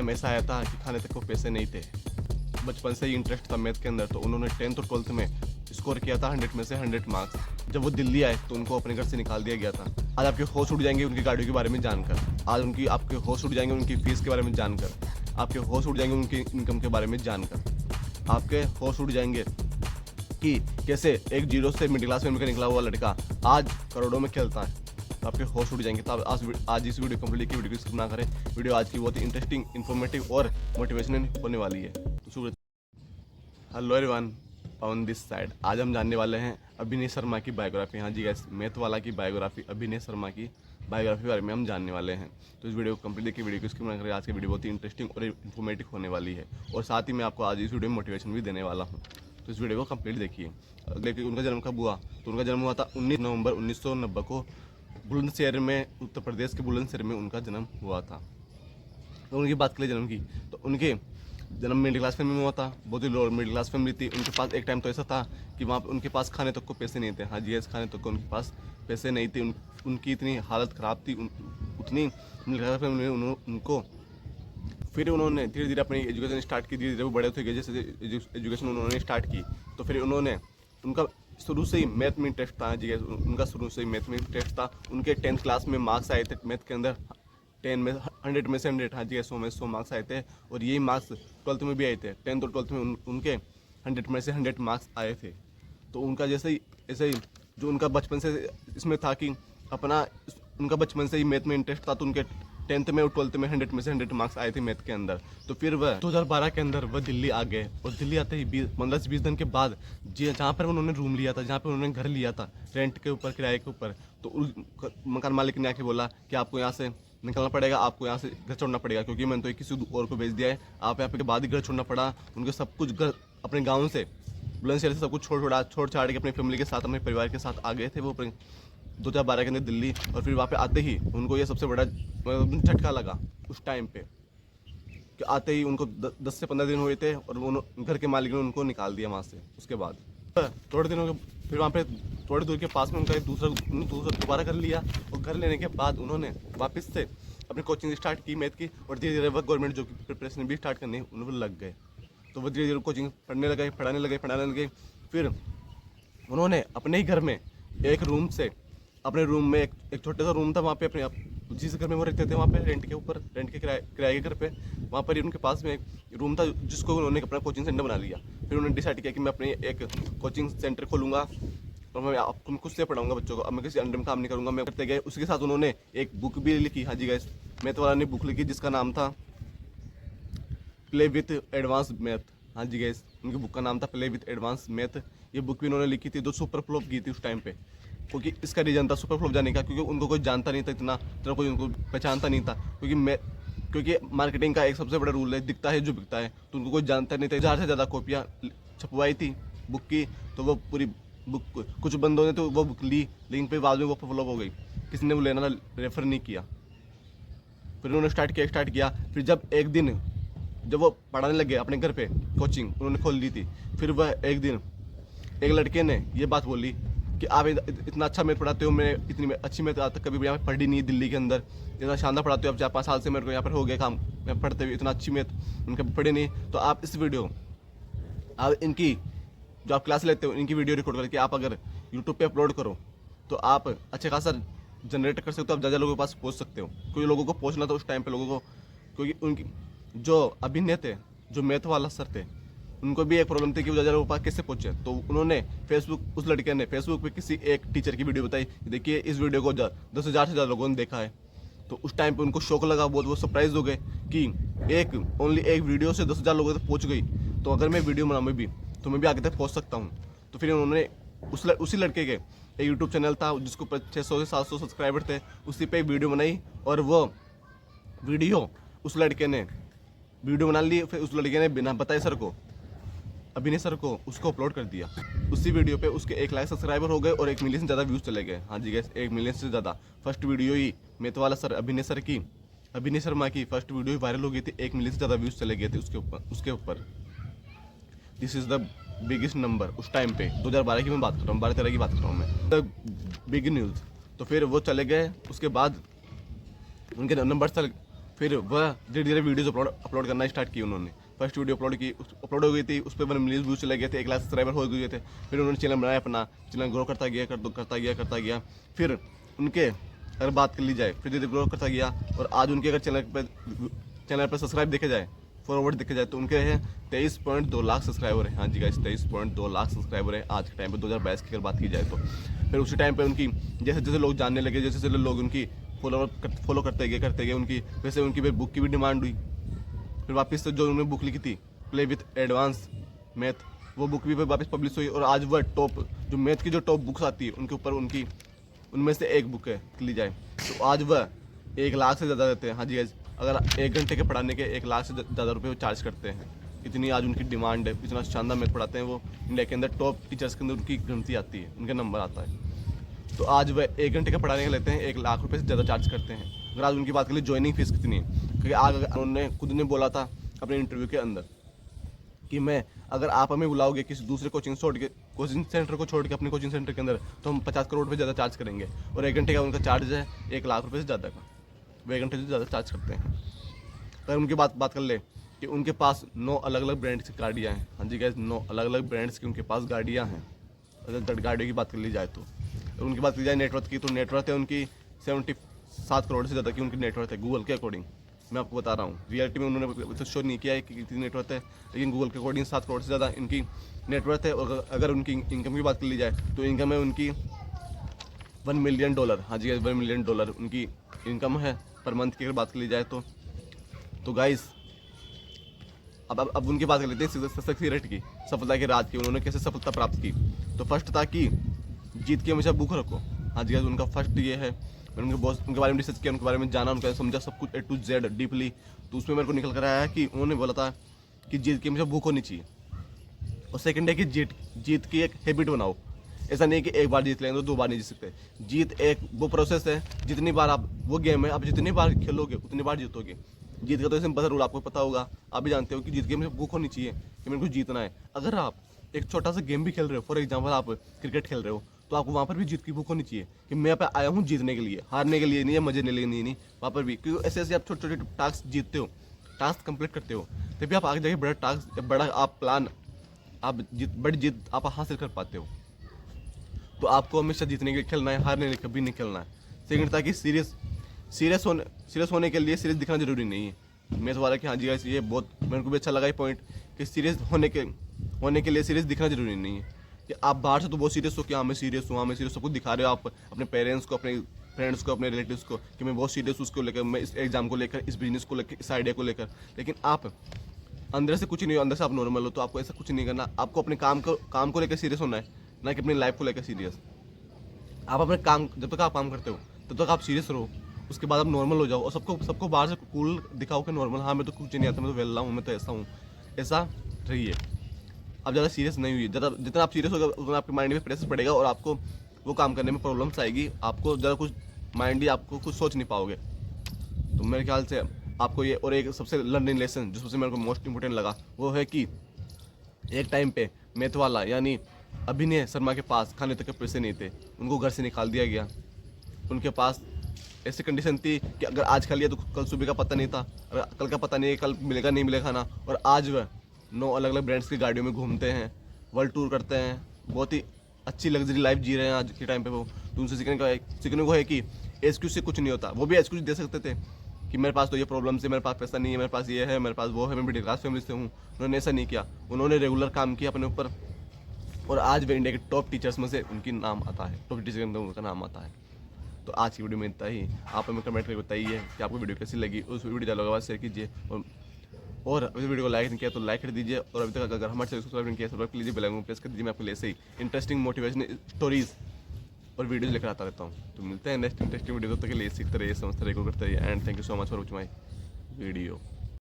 Time ऐसा आया था कि खाने तक को पैसे नहीं थे। बचपन से ही इंटरेस्ट था मैथ के अंदर, तो उन्होंने 10th और 12th में स्कोर किया था 100 में से 100 मार्क्स। जब वो दिल्ली आए तो उनको अपने घर से निकाल दिया गया था। आज आपके होश उड़ जाएंगे उनकी गाड़ियों के बारे में जानकर, आज आपके होश उड़ जाएंगे उनकी फीस के बारे में जानकर, आपके होश उड़ जाएंगे उनकी इनकम के बारे में जानकर, आपके होश उड़ जाएंगे कि कैसे एक जीरो से मिडिल क्लास फैमिली का निकला हुआ लड़का आज करोड़ों में खेलता है। तो आपके होश उड़ जाएंगे। तो आज इस वीडियो कंप्लीट की वीडियो को स्किप ना करें। वीडियो आज की बहुत ही इंटरेस्टिंग, इन्फॉर्मेटिव और मोटिवेशनल होने वाली है। Hello everyone, on this side आज हम जानने वाले हैं अभिनय शर्मा की बायोग्राफी। हाँ जी गैस, मैथ वाला की बायोग्राफी, अभिनय शर्मा की बायोग्राफी के बारे में हम जानने वाले हैं। तो इस वीडियो को कंप्लीट देखिए, वीडियो को स्किप ना करें। आज की वीडियो बहुत ही इंटरेस्टिंग और इन्फॉर्मेटिव होने वाली है, और साथ ही मैं आपको आज इस वीडियो में मोटिवेशन भी देने वाला हूँ। तो इस वीडियो को कंप्लीट देखिए। देखिए उनका जन्म कब हुआ, तो उनका जन्म हुआ था 19 नवंबर 1990 को बुलंदशहर में, उत्तर प्रदेश के बुलंदशहर में उनका जन्म हुआ था। तो उनकी बात करें जन्म की, तो उनके जन्म मिडिल क्लास फैमिली में हुआ था। बहुत ही लोअर मिडिल क्लास फैमिली थी। उनके पास एक टाइम तो ऐसा था कि वहाँ उनके पास खाने तक को पैसे नहीं थे। हाँ जी, खाने तक को उनके पास पैसे नहीं थे। उनकी इतनी हालत ख़राब थी, उतनी मिडिल क्लास फैमिली में उनको। फिर उन्होंने धीरे धीरे अपनी एजुकेशन स्टार्ट की। धीरे धीरे वो बड़े होते गए, जैसे एजुकेशन उन्होंने स्टार्ट की, तो फिर उनका शुरू से ही मैथ में इंटरेस्ट था। जी, उनका शुरू से ही मैथ में इंटरेस्ट था। उनके 10th क्लास में मार्क्स आए थे मैथ के अंदर 10 में 100 में से 100। हाँ जी, 100 में 100 मार्क्स आए थे, और यही मार्क्स 12th में भी आए थे। 10th और 12th में उनके 100 में से 100 मार्क्स आए थे। तो उनका ऐसे ही जो उनका बचपन से इसमें था कि उनका बचपन से ही मैथ में इंटरेस्ट था, तो उनके 10th में और 12th में 100 में से 100 मार्क्स आए थे मैथ के अंदर। तो फिर वह 2012 के अंदर वह दिल्ली आ गए, और दिल्ली आते ही 15 से 20 दिन के बाद जहाँ पर उन्होंने रूम लिया था, जहाँ पर उन्होंने घर लिया था रेंट के ऊपर, किराए के ऊपर, तो उस मकान मालिक ने आके बोला कि आपको यहाँ से निकलना पड़ेगा, आपको यहाँ से घर छोड़ना पड़ेगा, क्योंकि मैंने तो किसी और को भेज दिया है। आप यहाँ पे के बाद ही घर छोड़ना पड़ा। उनके सब कुछ घर अपने गाँव से, बुलंदशहर से सब कुछ छोड़ छाड़ के अपनी फैमिली के साथ, अपने परिवार के साथ आ गए थे वो 2012 के अंदर दिल्ली। और फिर वहाँ पे आते ही उनको ये सबसे बड़ा झटका लगा उस टाइम पे, कि आते ही उनको 10 से 15 दिन हुए थे, और घर के मालिक ने उनको निकाल दिया वहाँ से। उसके बाद थोड़े दिनों के फिर वहाँ पे थोड़ी दूर के पास में उनका एक दूसरा दोबारा कर लिया, और घर लेने के बाद उन्होंने वापस से अपनी कोचिंग स्टार्ट की मैथ की, और धीरे धीरे वह गवर्नमेंट जॉब की प्रिपरेशन भी स्टार्ट करने उन्होंने लग गए। तो वो धीरे धीरे कोचिंग पढ़ाने लगे। फिर उन्होंने अपने ही घर में एक रूम से, अपने रूम में एक छोटा सा रूम था वहाँ पे, अपने जिस घर में वो रहते थे वहाँ पे रेंट के किराए के घर पे, वहाँ पर ही उनके पास में एक रूम था, जिसको उन्होंने अपना कोचिंग सेंटर बना लिया। फिर उन्होंने डिसाइड किया कि मैं अपने एक कोचिंग सेंटर खोलूँगा, और मैं आपको खुद से पढ़ाऊँगा बच्चों को। अब मैं किसी अंडर में काम नहीं करूँगा। मैं करते गए, उसके साथ उन्होंने एक बुक भी लिखी। हाँ जी गाइस, मैथ वाला ने बुक लिखी जिसका नाम था प्ले विथ एडवांस मैथ। हाँ जी गाइस, उनकी बुक का नाम था प्ले विथ एडवांस मैथ। ये बुक भी उन्होंने लिखी थी, जो सुपर फ्लॉप की थी उस टाइम पे, क्योंकि इसका रीजन था सुपर फ्लॉप जाने का, क्योंकि उनको कोई जानता नहीं था, इतना कोई उनको पहचानता नहीं था। क्योंकि मार्केटिंग का एक सबसे बड़ा रूल है, दिखता है जो बिकता है, तो उनको कोई जानता नहीं था। 1000 से ज़्यादा कॉपियाँ छपवाई थी बुक की, तो वो पूरी बुक, कुछ बंदों ने तो वो बुक ली, लेकिन फिर बाद में वो फ्लॉप हो गई, किसी ने वो लेना रेफर नहीं किया। फिर उन्होंने स्टार्ट किया। फिर जब एक दिन जब वो पढ़ाने लगे अपने घर पे, कोचिंग उन्होंने खोल ली थी, फिर वह एक दिन एक लड़के ने ये बात बोली कि आप इतना अच्छा मैथ पढ़ाते हो, मैं इतनी अच्छी मैथ आज तक कभी यहाँ पे पढ़ी नहीं दिल्ली के अंदर, इतना शानदार पढ़ाते हो। अब 4-5 साल से मेरे को यहाँ पर हो गया काम, मैं पढ़ते हुए, इतना अच्छी मैथ उनके पढ़े नहीं। तो आप इस वीडियो, आप इनकी जो आप क्लास लेते हो, इनकी वीडियो रिकॉर्ड करके आप अगर यूट्यूब पे अपलोड करो, तो आप अच्छे खासा जनरेट कर सकते हो। आप ज़्यादा लोगों के पास पहुँच सकते हो, क्योंकि लोगों को पहुँचना था उस टाइम पे लोगों को, क्योंकि उनकी जो अभिनय थे, जो मैथ वाला सर थे, उनको भी एक प्रॉब्लम थी कि वो ज़्यादा लोगों के पास कैसे पहुँचे। तो उन्होंने उस लड़के ने फेसबुक पे किसी एक टीचर की वीडियो बताई, देखिए इस वीडियो को 10,000 से ज़्यादा लोगों ने देखा है। तो उस टाइम पे उनको शौक लगा बहुत, वो सरप्राइज हो गए कि ओनली एक वीडियो से 10,000 लोगों तक पहुँच गई, तो अगर मैं वीडियो बनाऊँ भी तो मैं भी आगे तक पहुँच सकता हूँ। तो फिर उन्होंने उसी लड़के के एक यूट्यूब चैनल था जिसको 600 से 700 सब्सक्राइबर थे, उसी पे एक वीडियो बनाई, और वो वीडियो उस लड़के ने वीडियो बना ली। फिर उस लड़के ने बिना बताए सर को, अभिनय सर को, उसको अपलोड कर दिया। उसी वीडियो पे उसके 1 लाख सब्सक्राइबर हो गए और 1 मिलियन से ज़्यादा व्यूज़ चले गए। हाँ जी गैस, 1 मिलियन से ज़्यादा। फर्स्ट वीडियो ही मैथ वाला सर अभिनय शर्मा की फर्स्ट वीडियो ही वायरल हो गई थी, 1 मिलियन से ज़्यादा व्यूज़ चले गए थे उसके ऊपर। This is the biggest number उस टाइम पे। 2012 की मैं बात कर रहा हूँ, 12-13 की बात कर रहा हूँ मैं, द बिग न्यूज़। तो फिर वो चले गए, उसके बाद उनके नंबर चल, फिर वह धीरे धीरे वीडियोज़ अपलोड करना स्टार्ट की उन्होंने। फर्स्ट वीडियो अपलोड की, अपलोड हो गई थी, उस पर 1 मिलियन व्यूज चले गए थे, 1 लाख सब्सक्राइबर हो गए थे। फिर उन्होंने चैनल बनाया अपना, चैनल ग्रो करता गया। फिर उनके अगर बात कर ली जाए, फिर धीरे ग्रो करता गया, और आज उनके अगर चैनल पर सब्सक्राइब देखे जाए, फॉरवर्ड देखे जाए, तो उनके हैं 23.2 लाख सब्सक्राइबर है। हाँ जी गाइस, 23.2 लाख सब्सक्राइबर है आज के टाइम पे, 2022 की अगर बात की जाए तो। फिर उसी टाइम पे उनकी जैसे जैसे लोग जानने लगे, जैसे जैसे लोग उनकी फॉलो करते गए उनकी, वैसे उनकी फिर बुक की भी डिमांड हुई। फिर वापस से जो उन्होंने बुक लिखी थी, प्ले विथ एडवांस मैथ, वो बुक भी वापस पब्लिश हुई। और आज वह टॉप जो मैथ की जो टॉप बुक्स आती है उनके ऊपर उनमें से एक बुक है ली जाए तो आज वह 1 लाख से ज़्यादा देते हैं। हाँ जी गाइस, अगर 1 घंटे के पढ़ाने के 1 लाख से ज़्यादा रुपये वो चार्ज करते हैं। इतनी आज उनकी डिमांड है, इतना शानदार मैथ पढ़ाते हैं वो। इंडिया के अंदर टॉप टीचर्स के अंदर उनकी गिनती आती है, उनका नंबर आता है। तो आज वह 1 घंटे का पढ़ाने का लेते हैं, 1 लाख रुपये से ज़्यादा चार्ज करते हैं। अगर आज उनकी बात करें ज्वाइनिंग फीस कितनी है, क्योंकि आज उन्होंने खुद ने बोला था अपने इंटरव्यू के अंदर कि अगर आप हमें बुलाओगे किसी दूसरे कोचिंग सेंटर को छोड़ के अपने कोचिंग सेंटर के अंदर, तो हम 50 करोड़ रुपये ज़्यादा चार्ज करेंगे। और 1 घंटे का उनका चार्ज है 1 लाख रुपये से ज़्यादा का, वो 1 घंटे से ज़्यादा चार्ज करते हैं। अगर उनकी बात कर ले कि उनके पास 9 अलग अलग ब्रांड्स की गाड़ियाँ हैं। हाँ जी गाइस, 9 अलग अलग ब्रांड्स की उनके पास गाड़ियाँ हैं। अगर गाड़ियों की बात कर ली जाए तो उनकी बात की जाए नेटवर्थ की, तो नेटवर्थ है उनकी 77 करोड़ से ज़्यादा की उनकी नेटवर्थ है गूगल के अकॉर्डिंग। मैं आपको बता रहा हूँ, रियलिटी में उन्होंने शो नहीं किया है कि कितनी नेटवर्थ है, लेकिन गूगल के अकॉर्डिंग 7 करोड़ से ज़्यादा इनकी नेटवर्थ है। और अगर उनकी इनकम की बात कर ली जाए तो इनकम है उनकी $1 मिलियन। हाँ जी गाइस, $1 मिलियन उनकी इनकम है पर मंथ की अगर बात कर ली जाए तो गाइस अब उनकी बात कर लेते हैं सक्सेस की, सफलता के राज की, उन्होंने कैसे सफलता प्राप्त की। तो फर्स्ट था कि जीत के हमेशा भूख रखो। हाँ जी गाइस, उनका फर्स्ट ये है। मैंने उनके बारे में रिसर्च किया, उनके बारे में जाना, उनका समझा सब कुछ A to Z डीपली। तो उसमें मेरे को निकल कर आया कि उन्होंने बोला था कि जीत की हमेशा भूख होनी चाहिए। और सेकंड है कि जीत की एक हैबिट बनाओ। ऐसा नहीं कि एक बार जीत लेंगे तो 2 बार नहीं जीत सकते। जीत एक वो प्रोसेस है, जितनी बार आप वो गेम है, आप जितनी बार खेलोगे उतनी बार जीतोगे। जीत का तो सिंपल रूल आपको पता होगा, आप भी जानते हो कि जीत के हमेशा भूख होनी चाहिए कि मेरे को जीतना है। अगर आप एक छोटा सा गेम भी खेल रहे हो, फॉर एग्जाम्पल आप क्रिकेट खेल रहे हो, तो आपको वहाँ पर भी जीत की भूख होनी चाहिए कि मैं यहाँ पे आया हूँ जीतने के लिए, हारने के लिए नहीं, या मजे लेने के लिए नहीं। वहाँ पर भी क्योंकि ऐसे ऐसे आप छोटे छोटे टास्क जीतते हो, टास्क कंप्लीट करते हो, तभी आप आगे जाके बड़ा टास्क, बड़ा आप प्लान, आप बड़ी जीत आप हासिल कर पाते हो। तो आपको हमेशा जीतने के लिए खेलना है, हारने के लिए कभी नहीं खेलना है। सेकंड था कि सीरियस होने के लिए सीरियस दिखना जरूरी नहीं है। मैं तो वाला कि हाँ जी गाइस, ये बहुत मेरे को भी अच्छा लगा ये पॉइंट कि सीरियस होने के लिए सीरियस दिखना जरूरी नहीं है। कि आप बाहर से तो बहुत सीरियस हो कि हाँ मैं सीरियस हूँ, हाँ मैं सीरियस, सब कुछ दिखा रहे हो आप अपने पेरेंट्स को, अपने फ्रेंड्स को, अपने रिलेटिव्स को कि मैं बहुत सीरियस हूँ उसको लेकर, मैं इस एग्जाम को लेकर, इस बिजनेस को लेकर, इस आइडिया को लेकर। लेकिन आप अंदर से कुछ नहीं हो, अंदर से आप नॉर्मल हो, तो आपको ऐसा कुछ नहीं करना। आपको अपने काम को लेकर सीरियस होना है, ना कि अपनी लाइफ को लेकर सीरियस। आप अपने काम, जब तक आप काम करते हो तब तक आप सीरियस रहो, उसके बाद आप नॉर्मल हो जाओ और सबको बाहर से कूल दिखाओ कि नॉर्मल, हाँ मैं तो कुछ नहीं आता, मैं तो वेला हूँ, मैं तो ऐसा हूँ। ऐसा रहिए, आप ज़्यादा सीरियस नहीं हुई। जितना आप सीरियस होगा उतना आपके माइंड में प्रेशर पड़ेगा और आपको वो काम करने में प्रॉब्लम्स आएगी। आपको ज़्यादा कुछ माइंड ही, आपको कुछ सोच नहीं पाओगे। तो मेरे ख्याल से आपको ये, और एक सबसे लर्निंग लेसन जो सबसे मेरे को मोस्ट इंपॉर्टेंट लगा वो है कि एक टाइम पे मैथ वाला यानी अभिनय शर्मा के पास खाने तक के पैसे नहीं थे, उनको घर से निकाल दिया गया। उनके पास ऐसी कंडीशन थी कि अगर आज खा लिया तो कल सुबह का पता नहीं था, अगर कल का पता नहीं है कल मिलेगा नहीं मिलेगा खाना। और आज वह 9 अलग अलग ब्रांड्स की गाड़ियों में घूमते हैं, वर्ल्ड टूर करते हैं, बहुत ही अच्छी लग्जरी लाइफ जी रहे हैं आज के टाइम पे वो। तो उनसे सीखने को है कि एक्सक्यूज से कुछ नहीं होता। वो भी एक्सक्यूज दे सकते थे कि मेरे पास तो ये प्रॉब्लम है, मेरे पास पैसा नहीं है, मेरे पास ये है, मेरे पास वो है, मैं मिडिल क्लास फैमिली से हूँ। उन्होंने ऐसा नहीं किया, उन्होंने रेगुलर काम किया अपने ऊपर और आज वे इंडिया के टॉप टीचर्स में से उनकी नाम आता है, टॉप टीचर के अंदर उनका नाम आता है। तो आज की वीडियो में इतना ही। आप हमें कमेंट करके बताइए कि आपको वीडियो कैसी लगी। उस वीडियो ज़्यादा लगा शेयर कीजिए और अभी वीडियो को लाइक नहीं किया तो लाइक कर दीजिए। और अभी तक अगर हमारे चैनल को सब्सक्राइब नहीं किया सब्सक्राइब कर लीजिए, बेल आइकन प्रेस कर दीजिए। मैं आपके लिए ऐसे ही इंटरेस्टिंग मोटिवेशनल स्टोरीज और वीडियोज लेकर आता रहता हूँ। तो मिलते हैं नेक्स्ट इंटरेस्टिंग वीडियो, तब तक के लिए सीखते रहिए, समझते रहिए, करते रहिए। And thank you so much for watching my video.